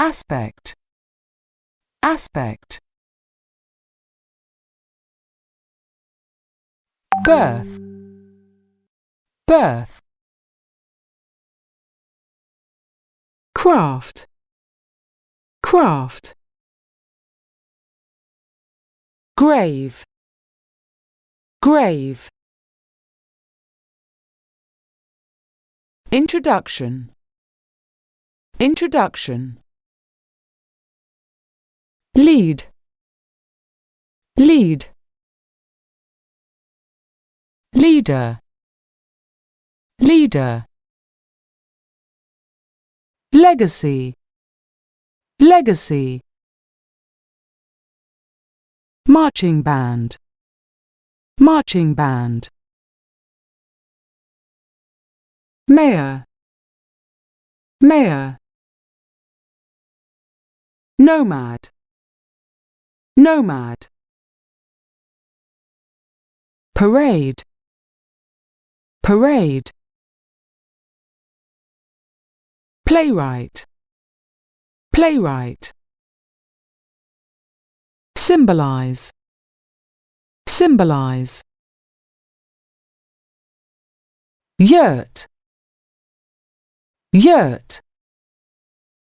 aspect, aspect. Birth, birth. Craft, craft. Grave, grave. Introduction, introduction. Lead, lead. Leader, leader. Legacy, legacy. Marching band, marching band. Mayor, mayor. Nomad, nomad. Parade, parade. Playwright, playwright. Symbolize, symbolize. Yurt, yurt.